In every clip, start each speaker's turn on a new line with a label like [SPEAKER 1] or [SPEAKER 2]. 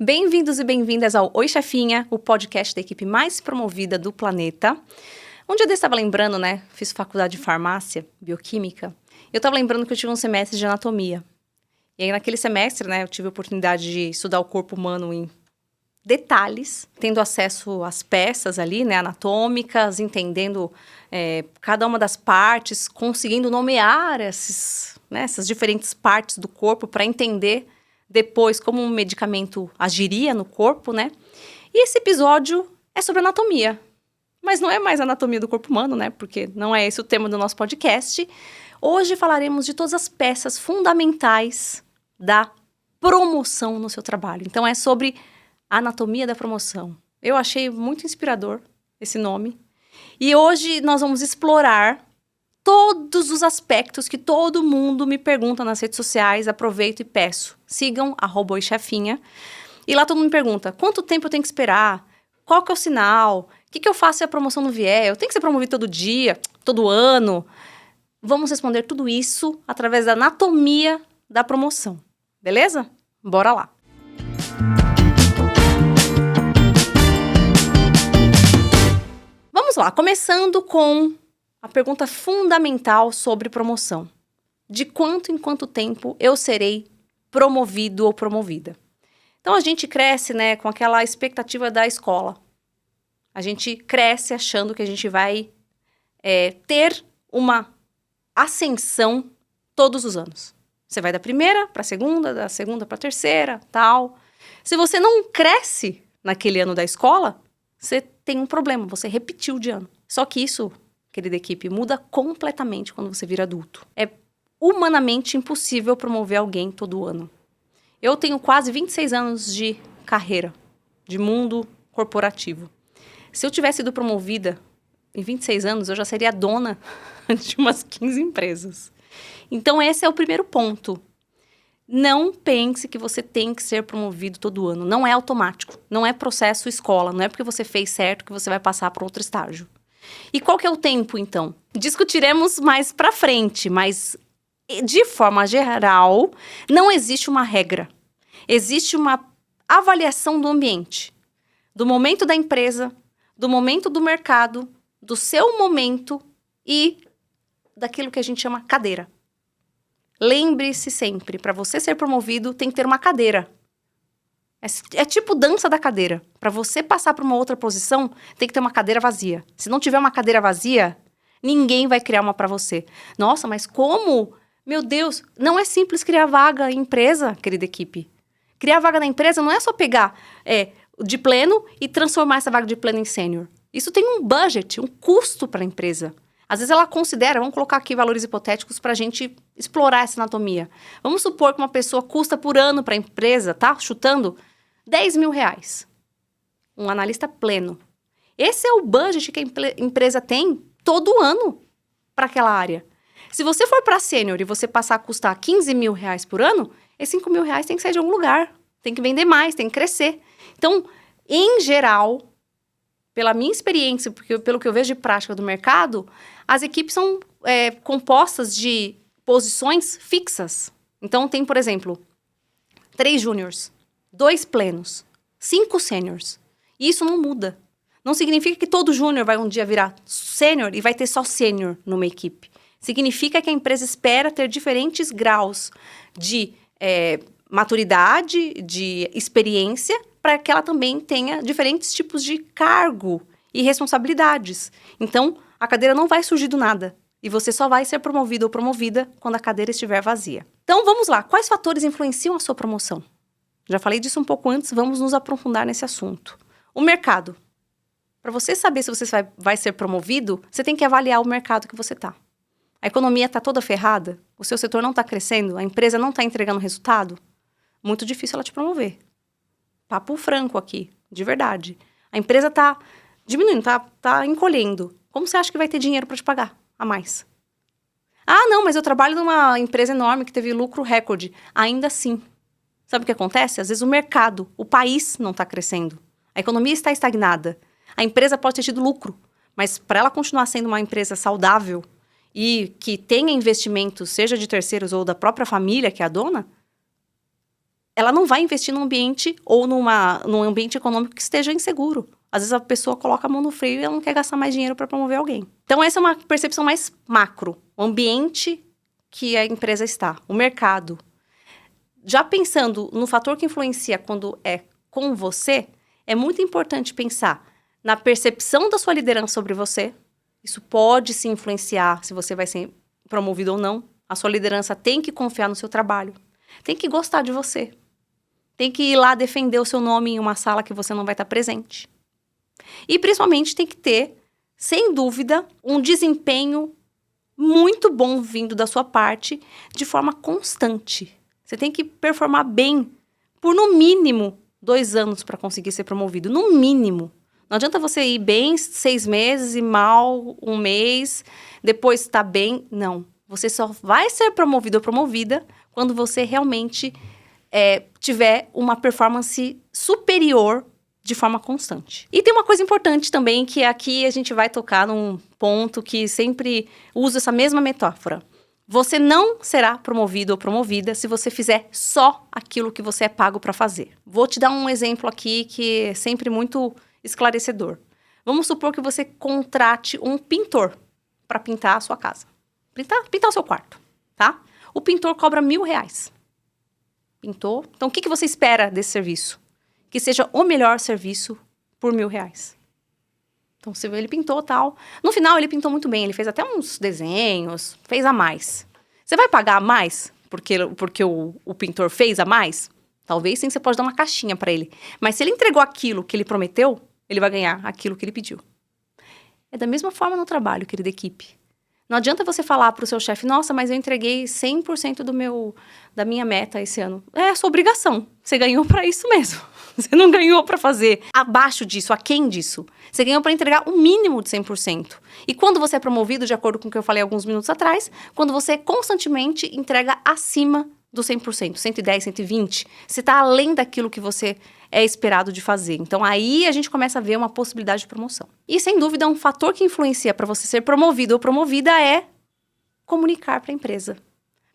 [SPEAKER 1] Bem-vindos e bem-vindas ao Oi Chefinha, o podcast da equipe mais promovida do planeta. Um dia eu estava lembrando, fiz faculdade de farmácia, bioquímica, eu estava lembrando que eu tive um semestre de anatomia. E aí naquele semestre, eu tive a oportunidade de estudar o corpo humano em detalhes, tendo acesso às peças ali, anatômicas, entendendo cada uma das partes, conseguindo nomear essas diferentes partes do corpo para entender depois como um medicamento agiria no corpo, E esse episódio é sobre anatomia. Mas não é mais anatomia do corpo humano, Porque não é esse o tema do nosso podcast. Hoje falaremos de todas as peças fundamentais da promoção no seu trabalho. Então é sobre anatomia da promoção. Eu achei muito inspirador esse nome. E hoje nós vamos explorar todos os aspectos que todo mundo me pergunta nas redes sociais. Aproveito e peço. Sigam @oichefinha. E lá todo mundo me pergunta, quanto tempo eu tenho que esperar? Qual que é o sinal? O que eu faço se a promoção não vier? Eu tenho que ser promovido todo dia? Todo ano? Vamos responder tudo isso através da anatomia da promoção. Beleza? Bora lá. Vamos lá, começando com a pergunta fundamental sobre promoção. De quanto em quanto tempo eu serei promovido ou promovida? Então, a gente cresce, com aquela expectativa da escola. A gente cresce achando que a gente vai ter uma ascensão todos os anos. Você vai da primeira para a segunda, da segunda para a terceira, tal. Se você não cresce naquele ano da escola, você tem um problema, você repetiu de ano. Só que isso, querida equipe, muda completamente quando você vira adulto. É humanamente impossível promover alguém todo ano. Eu tenho quase 26 anos de carreira, de mundo corporativo. Se eu tivesse sido promovida em 26 anos, eu já seria dona de umas 15 empresas. Então, esse é o primeiro ponto. Não pense que você tem que ser promovido todo ano. Não é automático. Não é processo escola. Não é porque você fez certo que você vai passar para outro estágio. E qual que é o tempo, então? Discutiremos mais para frente, mas de forma geral, não existe uma regra. Existe uma avaliação do ambiente, do momento da empresa, do momento do mercado, do seu momento e daquilo que a gente chama cadeira. Lembre-se sempre, para você ser promovido, tem que ter uma cadeira. É tipo dança da cadeira. Para você passar para uma outra posição, tem que ter uma cadeira vazia. Se não tiver uma cadeira vazia, ninguém vai criar uma para você. Nossa, mas como? Meu Deus, não é simples criar vaga em empresa, querida equipe. Criar vaga na empresa não é só pegar de pleno e transformar essa vaga de pleno em sênior. Isso tem um budget, um custo para a empresa. Às vezes ela considera, vamos colocar aqui valores hipotéticos para a gente explorar essa anatomia. Vamos supor que uma pessoa custa por ano para a empresa, tá? Chutando, R$10 mil. Um analista pleno. Esse é o budget que a empresa tem todo ano para aquela área. Se você for para sênior e você passar a custar R$15 mil por ano, esses R$5 mil tem que sair de algum lugar. Tem que vender mais, tem que crescer. Então, em geral, pela minha experiência, pelo que eu vejo de prática do mercado, as equipes são compostas de posições fixas. Então, tem, por exemplo, 3 júniors, 2 plenos, 5 sêniors. E isso não muda. Não significa que todo júnior vai um dia virar sênior e vai ter só sênior numa equipe. Significa que a empresa espera ter diferentes graus de maturidade, de experiência, para que ela também tenha diferentes tipos de cargo e responsabilidades. Então, a cadeira não vai surgir do nada. E você só vai ser promovido ou promovida quando a cadeira estiver vazia. Então, vamos lá. Quais fatores influenciam a sua promoção? Já falei disso um pouco antes, vamos nos aprofundar nesse assunto. O mercado. Para você saber se você vai ser promovido, você tem que avaliar o mercado que você está. A economia está toda ferrada? O seu setor não está crescendo? A empresa não está entregando resultado? Muito difícil ela te promover. Papo franco aqui, de verdade. A empresa está diminuindo, tá encolhendo. Como você acha que vai ter dinheiro para te pagar a mais? Ah, não, mas eu trabalho numa empresa enorme que teve lucro recorde. Ainda assim. Sabe o que acontece? Às vezes o mercado, o país não está crescendo. A economia está estagnada. A empresa pode ter tido lucro, mas para ela continuar sendo uma empresa saudável e que tenha investimentos, seja de terceiros ou da própria família, que é a dona, ela não vai investir num ambiente ou num ambiente econômico que esteja inseguro. Às vezes a pessoa coloca a mão no freio e ela não quer gastar mais dinheiro para promover alguém. Então essa é uma percepção mais macro, o ambiente que a empresa está, o mercado. Já pensando no fator que influencia quando é com você, é muito importante pensar na percepção da sua liderança sobre você. Isso pode se influenciar se você vai ser promovido ou não. A sua liderança tem que confiar no seu trabalho, tem que gostar de você, tem que ir lá defender o seu nome em uma sala que você não vai estar presente. E principalmente tem que ter, sem dúvida, um desempenho muito bom vindo da sua parte de forma constante. Você tem que performar bem por no mínimo 2 anos para conseguir ser promovido, no mínimo. Não adianta você ir bem 6 meses e mal 1 mês, depois tá bem. Não. Você só vai ser promovido ou promovida quando você realmente tiver uma performance superior de forma constante. E tem uma coisa importante também, que aqui a gente vai tocar num ponto que sempre uso essa mesma metáfora. Você não será promovido ou promovida se você fizer só aquilo que você é pago para fazer. Vou te dar um exemplo aqui que é sempre muito esclarecedor. Vamos supor que você contrate um pintor para pintar a sua casa. Pintar o seu quarto, tá? O pintor cobra R$1.000. Pintou. Então, o que você espera desse serviço? Que seja o melhor serviço por R$1.000. Então, se ele pintou tal. No final, ele pintou muito bem. Ele fez até uns desenhos, fez a mais. Você vai pagar a mais porque o pintor fez a mais? Talvez sim, você pode dar uma caixinha para ele. Mas se ele entregou aquilo que ele prometeu, ele vai ganhar aquilo que ele pediu. É da mesma forma no trabalho, querida equipe. Não adianta você falar para o seu chefe, nossa, mas eu entreguei 100% da minha meta esse ano. É a sua obrigação. Você ganhou para isso mesmo. Você não ganhou para fazer abaixo disso, aquém disso. Você ganhou para entregar o mínimo de 100%. E quando você é promovido, de acordo com o que eu falei alguns minutos atrás, quando você constantemente entrega acima do 100%, 110, 120, você está além daquilo que você é esperado de fazer. Então, aí a gente começa a ver uma possibilidade de promoção. E, sem dúvida, um fator que influencia para você ser promovido ou promovida é comunicar para a empresa.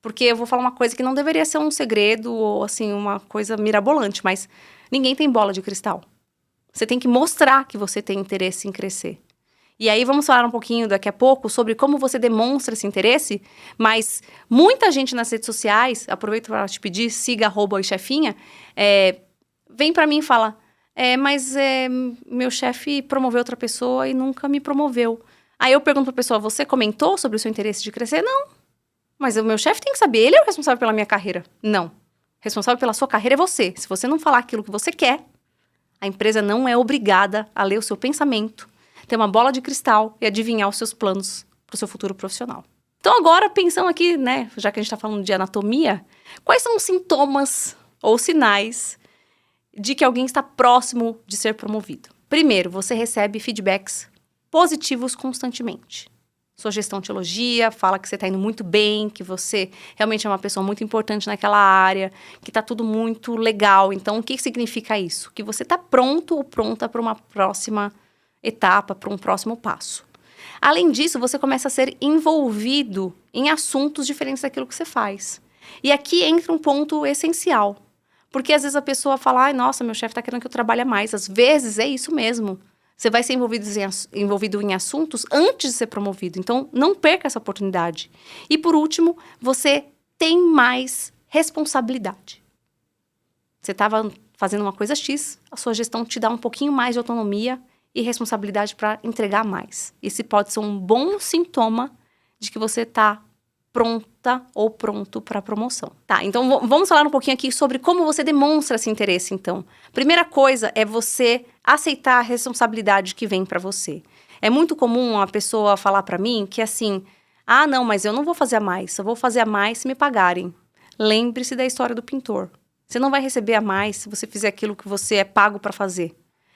[SPEAKER 1] Porque eu vou falar uma coisa que não deveria ser um segredo ou, assim, uma coisa mirabolante, mas ninguém tem bola de cristal. Você tem que mostrar que você tem interesse em crescer. E aí vamos falar um pouquinho daqui a pouco sobre como você demonstra esse interesse, mas muita gente nas redes sociais, aproveito para te pedir, siga @oichefinha, vem para mim e fala, mas meu chefe promoveu outra pessoa e nunca me promoveu. Aí eu pergunto para a pessoa, você comentou sobre o seu interesse de crescer? Não. Mas o meu chefe tem que saber, ele é o responsável pela minha carreira. Não. Responsável pela sua carreira é você. Se você não falar aquilo que você quer, a empresa não é obrigada a ler o seu pensamento, ter uma bola de cristal e adivinhar os seus planos para o seu futuro profissional. Então agora, pensando aqui, né, já que a gente está falando de anatomia, quais são os sintomas ou sinais de que alguém está próximo de ser promovido? Primeiro, você recebe feedbacks positivos constantemente. Sua gestão te elogia, fala que você está indo muito bem, que você realmente é uma pessoa muito importante naquela área, que está tudo muito legal. Então, o que significa isso? Que você está pronto ou pronta para uma próxima etapa, para um próximo passo. Além disso, você começa a ser envolvido em assuntos diferentes daquilo que você faz. E aqui entra um ponto essencial. Porque às vezes a pessoa fala, ai, nossa, meu chefe está querendo que eu trabalhe mais. Às vezes é isso mesmo. Você vai ser envolvido em assuntos antes de ser promovido. Então, não perca essa oportunidade. E, por último, você tem mais responsabilidade. Você estava fazendo uma coisa X, a sua gestão te dá um pouquinho mais de autonomia e responsabilidade para entregar mais. Esse pode ser um bom sintoma de que você está pronta ou pronto para a promoção. Tá, então vamos falar um pouquinho aqui sobre como você demonstra esse interesse, então. Primeira coisa é você aceitar a responsabilidade que vem para você. É muito comum a pessoa falar para mim que assim, ah, não, mas eu não vou fazer a mais, eu vou fazer a mais se me pagarem. Lembre-se da história do pintor. Você não vai receber a mais se você fizer aquilo que você é pago para fazer.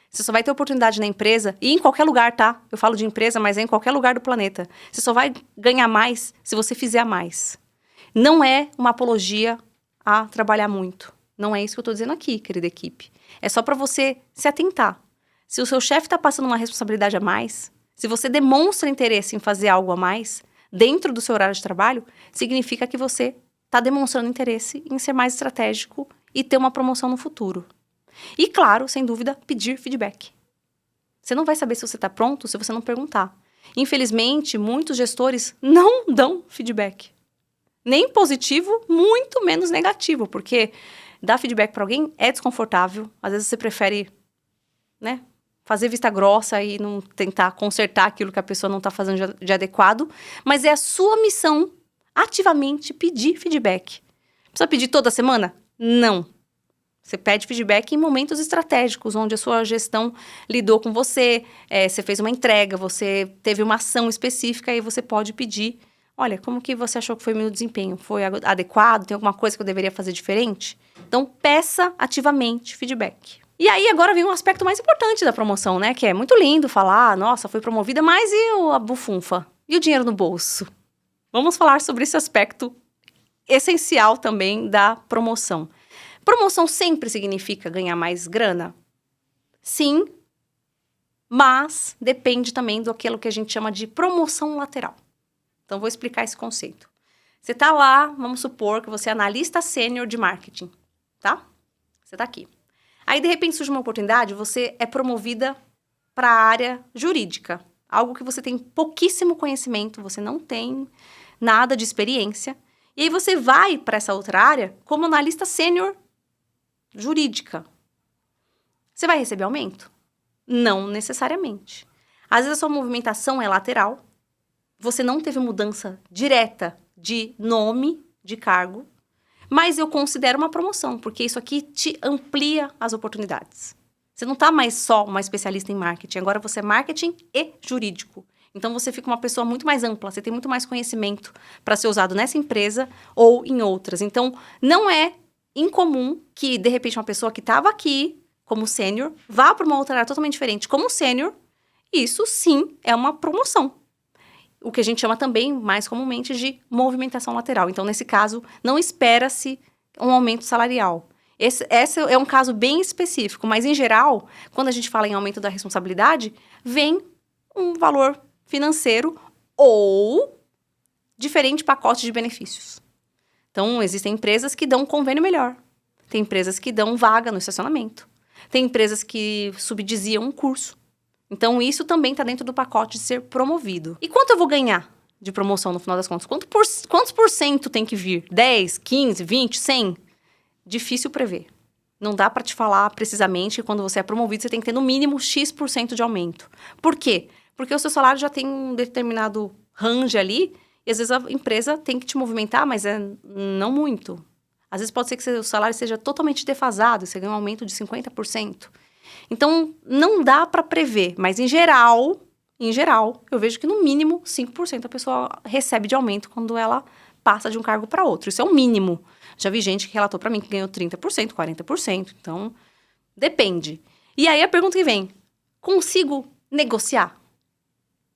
[SPEAKER 1] Você só vai ter oportunidade na empresa, e em qualquer lugar, tá? Eu falo de empresa, mas é em qualquer lugar do planeta. Você só vai ganhar mais se você fizer a mais. Não é uma apologia a trabalhar muito. Não é isso que eu tô dizendo aqui, querida equipe. É só para você se atentar. Se o seu chefe tá passando uma responsabilidade a mais, se você demonstra interesse em fazer algo a mais, dentro do seu horário de trabalho, significa que você tá demonstrando interesse em ser mais estratégico e ter uma promoção no futuro. E claro, sem dúvida, pedir feedback. Você não vai saber se você está pronto se você não perguntar. Infelizmente, muitos gestores não dão feedback. Nem positivo, muito menos negativo, porque dar feedback para alguém é desconfortável. Às vezes você prefere, né, fazer vista grossa e não tentar consertar aquilo que a pessoa não está fazendo de adequado. Mas é a sua missão ativamente pedir feedback. Precisa pedir toda semana? Não. Você pede feedback em momentos estratégicos, onde a sua gestão lidou com você, você fez uma entrega, você teve uma ação específica e você pode pedir, olha, como que você achou que foi o meu desempenho? Foi adequado? Tem alguma coisa que eu deveria fazer diferente? Então, peça ativamente feedback. E aí, agora vem um aspecto mais importante da promoção, né? Que é muito lindo falar, nossa, foi promovida, mas e a bufunfa? E o dinheiro no bolso? Vamos falar sobre esse aspecto essencial também da promoção. Promoção sempre significa ganhar mais grana? Sim, mas depende também do aquilo que a gente chama de promoção lateral. Então, vou explicar esse conceito. Você está lá, vamos supor que você é analista sênior de marketing, tá? Você está aqui. Aí, de repente, surge uma oportunidade, você é promovida para a área jurídica. Algo que você tem pouquíssimo conhecimento, você não tem nada de experiência. E aí, você vai para essa outra área como analista sênior jurídica. Você vai receber aumento? Não necessariamente. Às vezes a sua movimentação é lateral, você não teve mudança direta de nome, de cargo, mas eu considero uma promoção, porque isso aqui te amplia as oportunidades. Você não está mais só uma especialista em marketing, agora você é marketing e jurídico. Então você fica uma pessoa muito mais ampla, você tem muito mais conhecimento para ser usado nessa empresa ou em outras. Então não é incomum que, de repente, uma pessoa que estava aqui como sênior vá para uma outra área totalmente diferente como sênior. Isso, sim, é uma promoção. O que a gente chama também, mais comumente, de movimentação lateral. Então, nesse caso, não espera-se um aumento salarial. Esse é um caso bem específico, mas, em geral, quando a gente fala em aumento da responsabilidade, vem um valor financeiro ou diferente pacote de benefícios. Então, existem empresas que dão um convênio melhor. Tem empresas que dão vaga no estacionamento. Tem empresas que subsidiam um curso. Então, isso também está dentro do pacote de ser promovido. E quanto eu vou ganhar de promoção no final das contas? Quantos por cento tem que vir? 10, 15, 20, 100? Difícil prever. Não dá para te falar precisamente que quando você é promovido, você tem que ter no mínimo X% de aumento. Por quê? Porque o seu salário já tem um determinado range ali. E às vezes a empresa tem que te movimentar, mas não muito. Às vezes pode ser que seu salário seja totalmente defasado, você ganha um aumento de 50%. Então, não dá para prever, mas em geral, eu vejo que no mínimo 5% a pessoa recebe de aumento quando ela passa de um cargo para outro. Isso é o mínimo. Já vi gente que relatou para mim que ganhou 30%, 40%. Então, depende. E aí a pergunta que vem, consigo negociar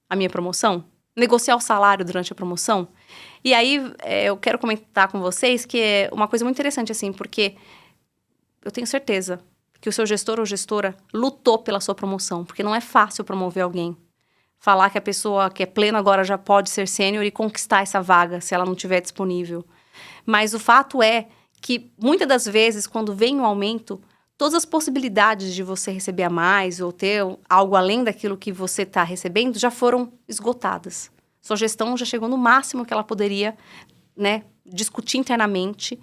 [SPEAKER 1] a minha promoção? Negociar o salário durante a promoção? E aí, eu quero comentar com vocês que é uma coisa muito interessante, assim, porque eu tenho certeza que o seu gestor ou gestora lutou pela sua promoção, porque não é fácil promover alguém. Falar que a pessoa que é plena agora já pode ser sênior e conquistar essa vaga, se ela não estiver disponível. Mas o fato é que, muitas das vezes, quando vem um aumento, todas as possibilidades de você receber a mais ou ter algo além daquilo que você está recebendo já foram esgotadas. Sua gestão já chegou no máximo que ela poderia, né, discutir internamente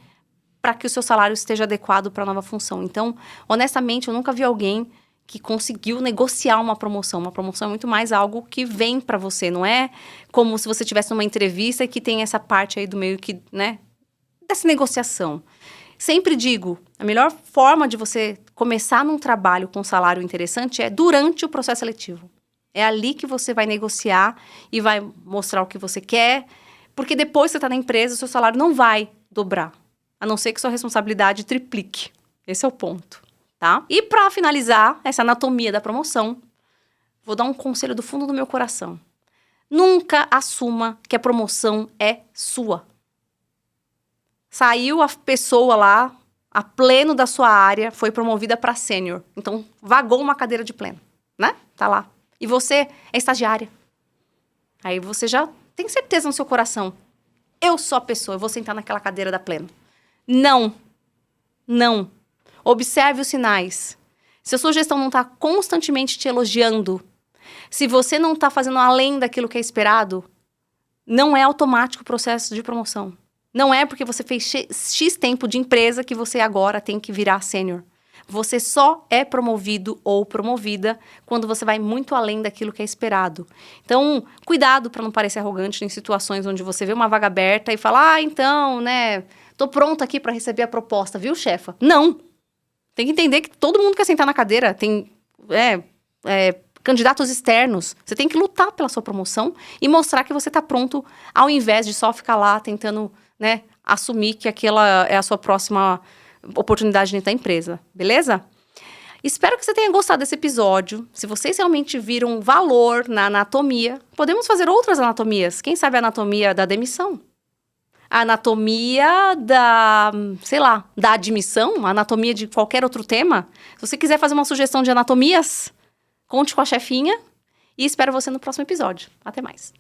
[SPEAKER 1] para que o seu salário esteja adequado para a nova função. Então, honestamente, eu nunca vi alguém que conseguiu negociar uma promoção. Uma promoção é muito mais algo que vem para você, não é como se você tivesse numa entrevista que tem essa parte aí do meio que, né, dessa negociação. Sempre digo, a melhor forma de você começar num trabalho com um salário interessante é durante o processo seletivo. É ali que você vai negociar e vai mostrar o que você quer, porque depois que você está na empresa, o seu salário não vai dobrar, a não ser que sua responsabilidade triplique. Esse é o ponto, tá? E para finalizar essa anatomia da promoção, vou dar um conselho do fundo do meu coração. Nunca assuma que a promoção é sua. Saiu a pessoa lá, a pleno da sua área, foi promovida para sênior. Então, vagou uma cadeira de pleno, né? Tá lá. E você é estagiária. Aí você já tem certeza no seu coração. Eu sou a pessoa, eu vou sentar naquela cadeira da pleno. Não. Não. Observe os sinais. Se a sua gestão não está constantemente te elogiando, se você não está fazendo além daquilo que é esperado, não é automático o processo de promoção. Não é porque você fez X tempo de empresa que você agora tem que virar sênior. Você só é promovido ou promovida quando você vai muito além daquilo que é esperado. Então, cuidado para não parecer arrogante em situações onde você vê uma vaga aberta e fala, então, né, tô pronta aqui para receber a proposta, viu, chefa? Não! Tem que entender que todo mundo quer sentar na cadeira, tem candidatos externos. Você tem que lutar pela sua promoção e mostrar que você está pronto, ao invés de só ficar lá tentando, né, assumir que aquela é a sua próxima oportunidade dentro da empresa, beleza? Espero que você tenha gostado desse episódio. Se vocês realmente viram valor na anatomia, podemos fazer outras anatomias. Quem sabe a anatomia da demissão? A anatomia da, sei lá, da admissão, a anatomia de qualquer outro tema. Se você quiser fazer uma sugestão de anatomias, conte com a chefinha e espero você no próximo episódio. Até mais.